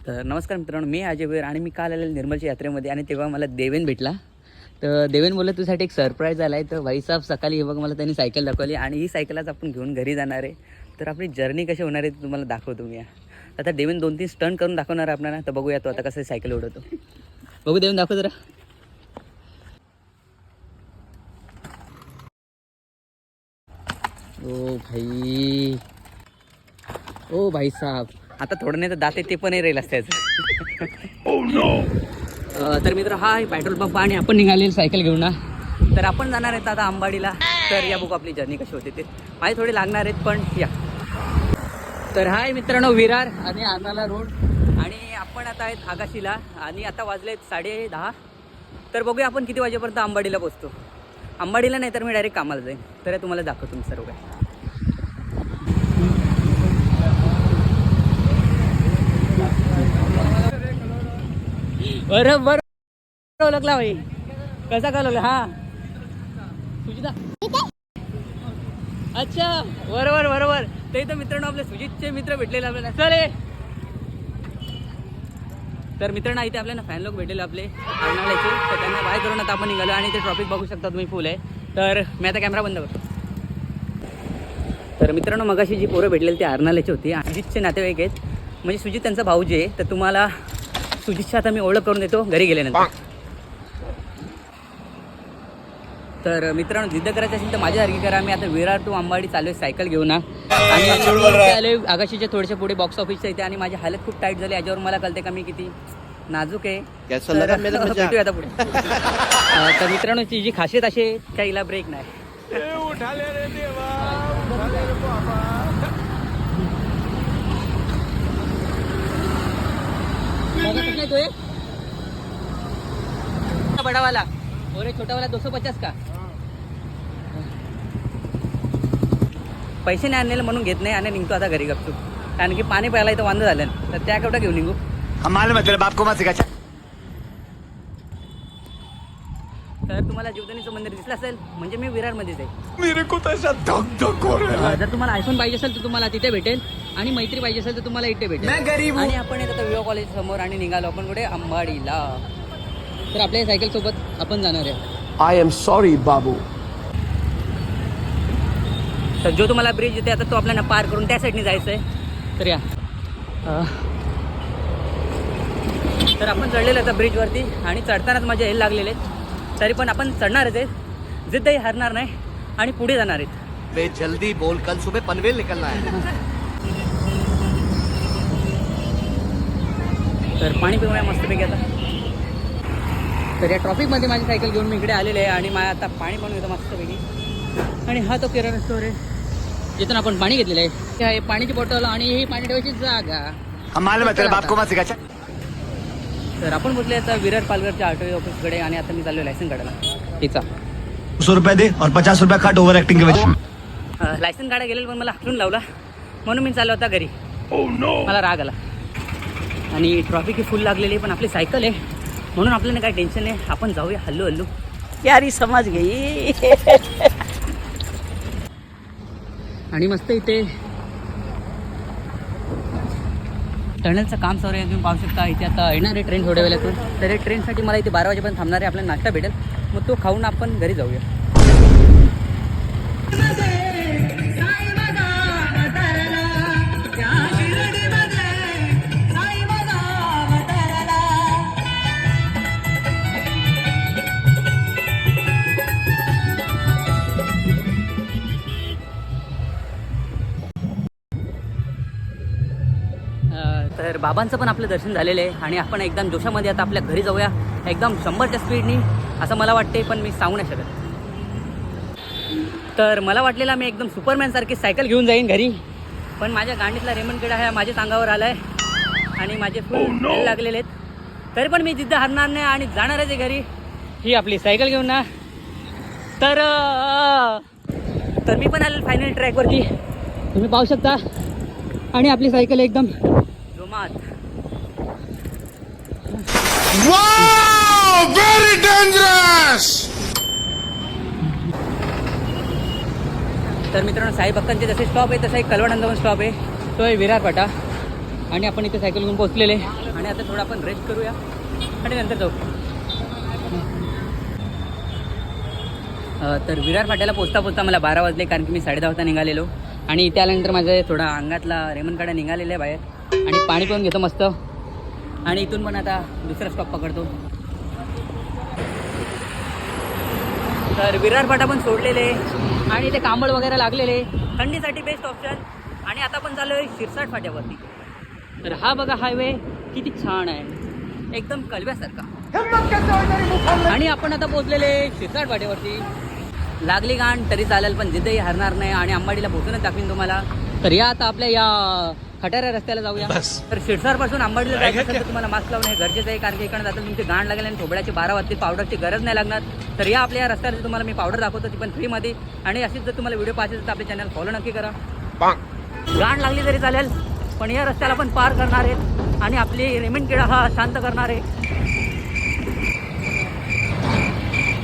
तर नमस्कार मित्रांनो, मी अजय वीर आणि मी काल आलेलो निर्मलच्या यात्रेमध्ये आणि तेव्हा मला देवेन भेटला. तर देवेन बोलला तुझ्यासाठी एक सरप्राईज आला आहे. तर भाईसाहेब सकाळी हे बघ मला त्यांनी सायकल दाखवली आणि ही सायकलच आपण घेऊन घरी जाणार आहे. तर आपली जर्नी कशी होणार आहे ते तुम्हाला दाखवतो मी. आता देवेन 2-3 स्टंट करून दाखवणार आहे आपल्याला. तर बघूया तो आता कसं सायकल उडवतो. बघू देवेन, दाखव जरा. ओ भाई, ओ भाई साहब, आता थोडं नाही तर दाते ते पण नाही राहील असत्याचं. oh no. तर मित्र, हा पेट्रोल पंप आणि आपण निघालेली सायकल घेऊन ना. तर आपण जाणार आहेत आता आंबाडीला. तर या बघू आपली जर्नी कशी होते ते. माझे थोडे लागणार आहेत पण या. तर हाय मित्रांनो, विरार आणि आर्नाला रोड आणि आपण आता आहेत आगाशीला आणि आता वाजले आहेत 10:30. तर बघूया आपण किती वाजेपर्यंत आंबाडीला पोहोचतो. आंबाडीला नाही तर मी डायरेक्ट कामाला जाईन. तर तुम्हाला दाखवतो मी सर्व काय. बरोबर ओळखला भाई, कसा का ओळखला? हा सुजिता, अच्छा बरोबर बरोबर. ते तर मित्रांनो आपले सुजितचे मित्र भेटलेले आपल्याला. चले तर मित्रांनो इथे आपल्याला फॅन लोक भेटलेले आपले आर्नाल्याचे. तर त्यांना बाय करून आता आपण निघालो आणि ते ट्रॉफिक बघू शकता तुम्ही, फुल आहे. तर मी आता कॅमेरा बंद करतो. तर मित्रांनो मगाशी जी पोरं भेटलेली ती आर्नाल्याची होती. सुजितचे नातेवाईक आहेत, म्हणजे सुजित त्यांचा भाऊजी आहे. तर तुम्हाला सुजितची आता मी ओळख करून देतो घरी गेल्यानंतर. तर मित्रांनो जिद्द करायची असेल तर माझ्यासारखी करा. मी आता विरार टू आंबाडी चालू आहे सायकल घेऊन ना. आणि आले आगाशीच्या थोड्याशा पुढे बॉक्स ऑफिसच्या इथे आणि माझी हालत खूप टाईट झाली. याच्यावर मला कळते का मी किती नाजूक आहे. भेटूया आता पुढे. तर मित्रांनो जी खासियत अशी काही हिला ब्रेक नाही. बड़ा वाला और छोटा वाला 250 का. पैसे नाही आणलेले म्हणून घेत नाही आणि निघतो आता घरी गपचूप. कारण की पाणी प्यायला इथं वांद झालं. तर त्या केवढा घेऊन निघू. तर तुम्हाला जीवदानीचं मंदिर दिसलं असेल म्हणजे मी विरारमध्येच आहे. जर तुम्हाला आयफोन पाहिजे असेल तर तुम्हाला तिथे भेटेल आणि मैत्री पाहिजे असेल तर तुम्हाला इथे भेटेल. आणि आपण येत आता विवा कॉलेज समोर आणि निघालो आपण कुठे अंबाडीला. तर आपल्या सायकल सोबत आपण जाणार आहे. आय एम सॉरी बाबू. तर जो तुम्हाला ब्रिज येते आता तो आपल्याला पार करून त्या साईडने जायचं आहे. तर या तर आपण चढलेलो आता ब्रिजवरती आणि चढतानाच माझे हेल लागलेले आहेत. तरी पण आपण चढणारच आहे, जिद्दही हरणार नाही आणि पुढे जाणार आहेत. बे जल्दी बोल, कल सुबह पनवेल निकलना है. तर पाणी पिऊया मस्तपैकी आता. तर या ट्रॉफिकमध्ये माझी सायकल घेऊन मी इकडे आलेले आहे आणि मला आता पाणी पण येतं मस्तपैकी. आणि हा तो किराणा स्टोर आहे जिथून आपण पाणी घेतलेलं आहे. हे पाण्याची बॉटल आणि ही पाणी ठेवायची जागा. तर आपण बोलले आता विरार पालघरच्या आरटीओ ऑफिसकडे आणि आता मी चाललो लायसन काढायला तिचा. 100 रुपये दे और 50 रुपये काट ओव्हर ऍक्टिंग के वजह. लायसन काढायला गेलेलं पण मला हटून लावला म्हणून मी चाललो होता घरी. मला राग आला आणि ट्रॉफिक ही फुल लागलेली पण आपली सायकल आहे म्हणून आपल्याला काही टेन्शन नाही. आपण जाऊया हल्लू हल्लू. यारी समज गई. आणि मस्त इथे टनलचं काम चालू आहे. तुम्ही पाहू शकता इथे आता येणार आहे ट्रेन थोड्या वेळातून. तर या ट्रेनसाठी मला इथे 12 वाजेपर्यंत थांबणार आहे. आपल्याला नाश्ता भेटेल मग तो खाऊन आपण घरी जाऊया. तर बाबांचं पण आपलं दर्शन झालेलं आहे आणि आपण एकदम जोशामध्ये आता आपल्या घरी जाऊया एकदम 100च्या स्पीडनी असं मला वाटते. पण मी सांगू नाही शकत. तर मला वाटलेला मी एकदम सुपरमॅनसारखी सायकल घेऊन जाईन घरी, पण माझ्या गाडीतला रेमंड किडा हा माझ्याच अंगावर आला आहे आणि माझे फुल लागलेले आहेत. तरी पण मी जिद्द हरणार नाही आणि जाणारच आहे घरी ही आपली सायकल घेऊन ना. तर मी पण आले फायनल ट्रॅकवरती तुम्ही पाहू शकता आणि आपली सायकल एकदम जोमात. Wow! Very dangerous! तर मित्रांनो साई भक्तांचे जसे स्टॉप आहे तसा एक कलवडांचा पण स्टॉप आहे, तो आहे विरार फाटा. आणि आपण इथे सायकल घेऊन पोहोचलेले आणि आणि आता थोडं आपण रेस्ट करूया आणि नंतर जाऊ. तर विरार फाट्याला पोचता मला 12 वाजले, कारण की मी 10:30 वाजता निघालेलो. आणि इथे आल्यानंतर माझं थोडा अंगातला रेमनकाडा निघालेला आहे बाहेर आणि पाणी पिऊन घेतो मस्त. आणि इथून पण आता दुसरा स्टॉप पकडतो. तर विरार फाटा पण सोडलेले आणि इथे कांबळ वगैरे लागलेले, थंडीसाठी बेस्ट ऑप्शन. आणि आता पण चालू आहे शिरसाट फाट्यावरती. तर हा बघा हायवे किती छान आहे, एकदम कलव्यासारखा. आणि आपण आता पोहोचलेले शिरसाट फाट्यावरती. लागली गाण तरी चालेल, पण जिद्दही हरणार नाही आणि अंबाडीला पोहोचूनच दाखवीन तुम्हाला. तर या आता आपल्या या खटाऱ्या रस्त्याला जाऊया. तर शिरसारपासून अंबाडीला जायचं असेल तर तुम्हाला मास्क लावणे गरजेचं आहे, कारण की इकडे जाता तुमची गाण लागेल आणि थोबड्याची 12 वाजतील. पावडरची गरज नाही लागणार. तर या आपल्या या रस्त्यावर तुम्हाला मी पावडर दाखवतो, ती पण फ्रीमध्ये. आणि अशीच जर तुम्हाला व्हिडिओ पाहिजे तर आपले चॅनल फॉलो नक्की करा. गाण लागली तरी चालेल, पण या रस्त्याला पण पार करणार आहेत आणि आपली रेमनकाडा हा शांत करणार आहे.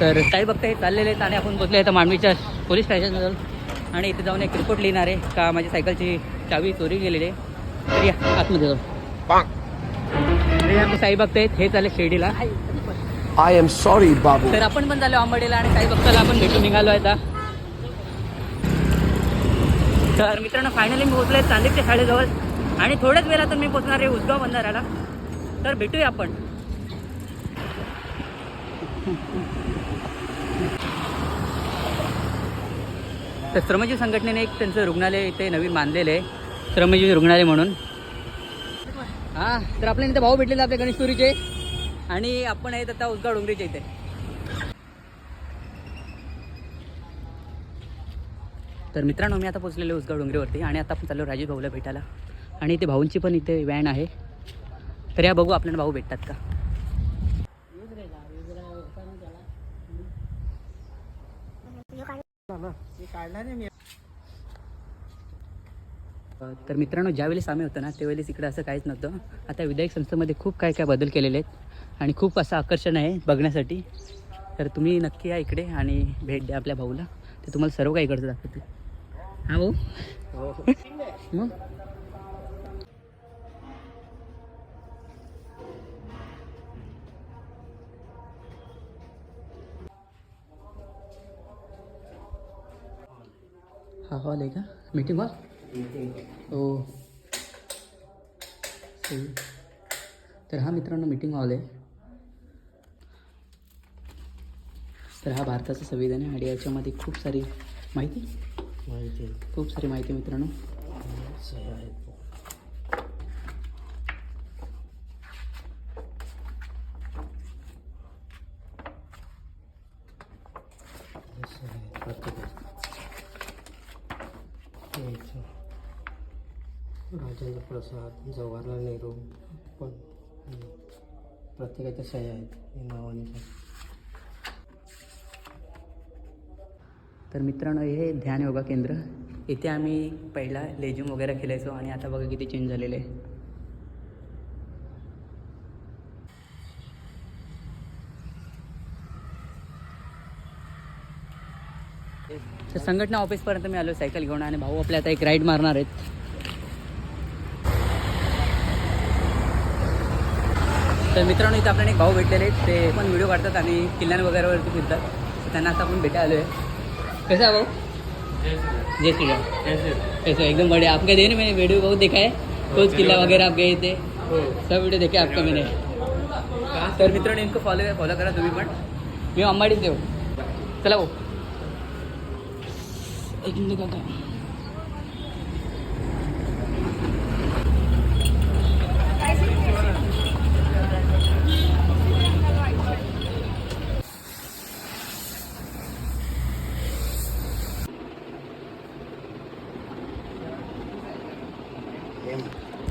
तर काही बघताय चाललेले आहेत आणि आपण पोचले आता मांडवीच्या पोलीस स्टेशनजवळ. आणि इथे जाऊन एक रिपोर्ट लिहिणार आहे का माझ्या सायकलची चावी चोरी गेलेली आहे. तर या आतमध्ये जाऊ. साई बघतायत हे चालले शिर्डीला. I am sorry, Babu. तर आपण पण चाललो अंबाडीला आणि साई बघताला आपण भेटून निघालो आहे आता. तर मित्रांनो फायनली मी पोहोचलो आहे चांदीच्या शाळेजवळ आणि थोड्याच वेळातून मी पोहोचणार आहे उसगाव बंधाऱ्याला. तर भेटूया आपण. तर श्रमजीव संघटनेने एक त्यांचं रुग्णालय इथे नवीन बांधलेलं आहे, श्रमजीव रुग्णालय म्हणून. हां, तर आपल्याला इथे भाऊ भेटलेले आपल्या गणेशपुरीचे आणि आपण आहेत आता उसगाव डोंगरीच्या इथे. तर मित्रांनो मी आता पोचलेलो उसगाव डोंगरीवरती आणि आता आपण चाललो राजीव भाऊला भेटायला. आणि इथे भाऊंची पण इथे व्हॅन आहे. तर या बघू आपल्याला भाऊ भेटतात का. तर मित्रांनो ज्यावेळेस आम्ही होतो ना त्यावेळेस इकडे असं काहीच नव्हतं. आता विधायक संस्थेमध्ये खूप काय काय बदल केलेले आहेत आणि खूप असं आकर्षण आहे बघण्यासाठी. तर तुम्ही नक्की या इकडे आणि भेट द्या आपल्या भाऊला, ते तुम्हाला सर्व काही इकडचं दाखवते. हा भाऊ मग हा हॉल आहे का मीटिंग हॉल? हो सही. तर हा मित्रांनो मीटिंग हॉल आहे. तर हा भारताचं संविधान आहे आणि याच्यामध्ये खूप सारी माहिती मित्रांनो. राजेंद्र प्रसाद, जवाहरलाल नेहरू पण प्रत्येकाच्या सह्या आहेत हे नावाने. तर मित्रांनो हे ध्यान योगा केंद्र. इथे आम्ही पहिला लेझिम वगैरे खेळायचो आणि आता बघा किती चेंज झालेले आहे. तर संघटना ऑफिसपर्यंत मी आलो सायकल घेऊन आणि भाऊ आपल्या आता एक राईड मारणार आहेत. तर मित्रांनो इथं आपल्याला एक भाऊ भेटलेले आहेत, ते पण व्हिडिओ काढतात आणि किल्ल्यान वगैरेवरती फिरतात. तर त्यांना आता आपण भेटायला आलो आहे. कैसा भाऊ? जय श्री राम. कैसा एकदम बढ़िया. आपके देने मैंने वीडियो बहुत देखा है, कोच किला वगैरह आप गए थे, सब वीडियो देखे आपका मैंने. तर मित्रांनो इनको फॉलो करा तुम्ही पण. मी अंबाडीच देऊ. चला भाऊ एक मिनिट का.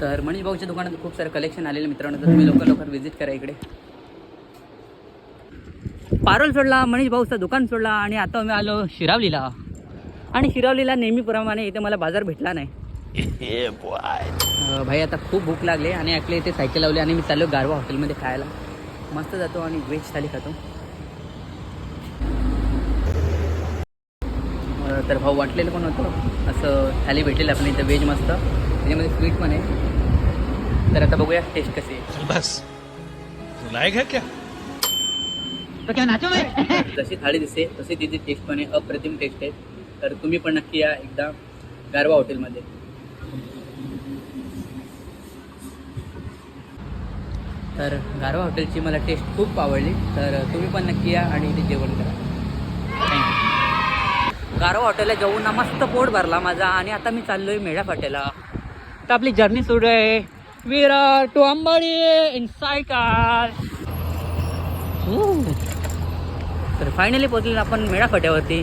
तर मनीष भाऊच्या दुकानात खूप सारं कलेक्शन आलेलं मित्रांनो. तर तुम्ही लवकर व्हिजिट करा इकडे. पारोल सोडला, मनीष भाऊचं दुकान सोडला आणि आता मी आलो शिरावलीला. आणि शिरावलीला नेहमीप्रमाणे इथे मला बाजार भेटला नाही. भाई आता खूप भूक लागली आणि आपल्या इथे सायकल लावली आणि मी चाललो गारवा हॉटेलमध्ये खायला. मस्त जातो आणि व्हेज थाली खातो. तर भाऊ वाटलेलं पण होतं असं थाली भेटेल आपल्या इथं व्हेज मस्त. त्याच्यामध्ये स्वीट पण आहे. तर आता बघूया टेस्ट कशी आहे. बस लायक है क्या? जशी थाळी दिसते तशी तिची टेस्ट पण आहे, अप्रतिम टेस्ट आहे. तर तुम्ही पण नक्की या एकदा गारवा हॉटेलमध्ये. तर गारवा हॉटेलची मला टेस्ट खूप आवडली. तर तुम्ही पण नक्की या आणि इथे जेवण करा. थँक्यू. गारवा हॉटेलला जेवून ना मस्त पोट भरला माझा आणि आता मी चाललोय मेढा फाट्याला. तर आपली जर्नी सुरू आहे विरार टू अंबाडी इन सायकल. तर फायनली पोहोचलो आपण मेढा फाट्यावरती.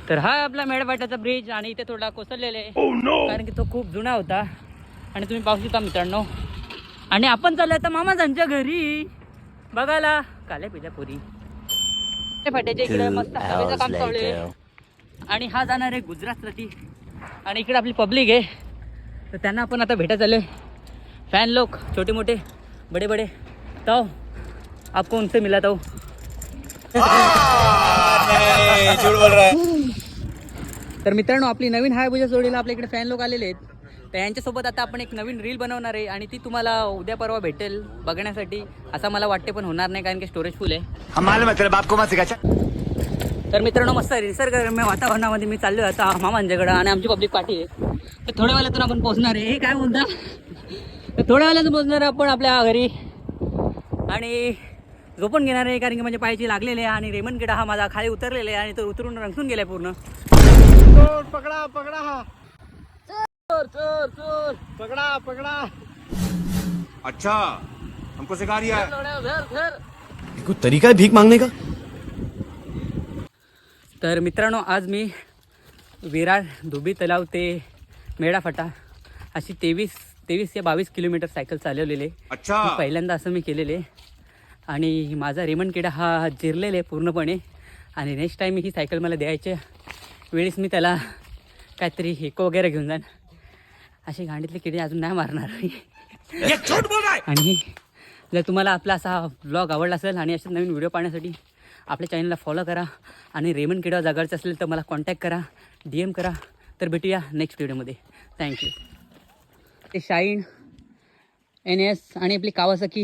तर हा आपला मेढा फाट्याचा ब्रिज आणि इथे थोडा कोसळलेला आहे कारण की तो खूप जुना होता आणि तुम्ही पाहू शकता मित्रांनो. आणि आपण चाललोय आता मामाजांच्या घरी बघायला काल्या पिल्या पुरी. फाट्याच्या इकडे मस्त हवेचं काम चालू आहे आणि हा जाणार आहे गुजरातसाठी. आणि इकडे आपली पब्लिक आहे तर त्यांना आपण आता भेटायला चाललोय. फॅन लोक छोटे मोठे बडे बडे तो आपको उनसे मिला तो. तर मित्रांनो आपली नवीन हायबुजा जोडीला आपल्या इकडे फॅन लोक आलेले आहेत. तर यांच्यासोबत आता आपण एक नवीन रील बनवणार आहे आणि ती तुम्हाला उद्या परवा भेटेल बघण्यासाठी असं मला वाटते, पण होणार नाही कारण की स्टोरेज फुल आहे. तर मित्रांनो मस्त निसर्गरम्य वातावरणामध्ये मी चाललो आता मामांच्याकडं आणि आमची पब्लिक पार्टी आहे. तर थोड्या वेळातून आपण पोहोचणार आहे. हे काय बोलता, तर थोड्या वेळातून पोहोचणार आहे आपण आपल्या घरी आणि झोपून घेणार आहे कारण की माझ्या पायाची लागलेले आहे. आणि रेमन किडा हा माझा खाली उतरलेला आहे आणि तो उतरून रंगून गेलाय पूर्ण. पकडा पकडा हा पकडा पकडा. अच्छा हमको सिखा रही है. कोई तरीका है भीख मांगने का? तर मित्रांनो आज मी विरार धुबी तलाव ते मेढा फाटा अशी 23 या 22 किलोमीटर सायकल चालवलेले. अच्छा पहिल्यांदा असं मी केलेले आणि माझा रेमन किडा हा जिरलेला आहे पूर्णपणे. आणि नेक्स्ट टाईम ही सायकल मला द्यायच्या वेळेस मी त्याला काहीतरी हेको वगैरे घेऊन जाईन. अशी गांडीतले किडे अजून नाही मारणार. आणि जर तुम्हाला आपला असा व्लॉग आवडला असेल आणि असे नवीन व्हिडिओ पाहण्यासाठी आपल्या चॅनलला फॉलो करा आणि रेमन किडा जागायचं असेल तर मला कॉन्टॅक्ट करा, DM करा. तर भेटूया नेक्स्ट व्हिडिओमध्ये. थँक्यू. ते शाईन NS आणि आपली कावासाकी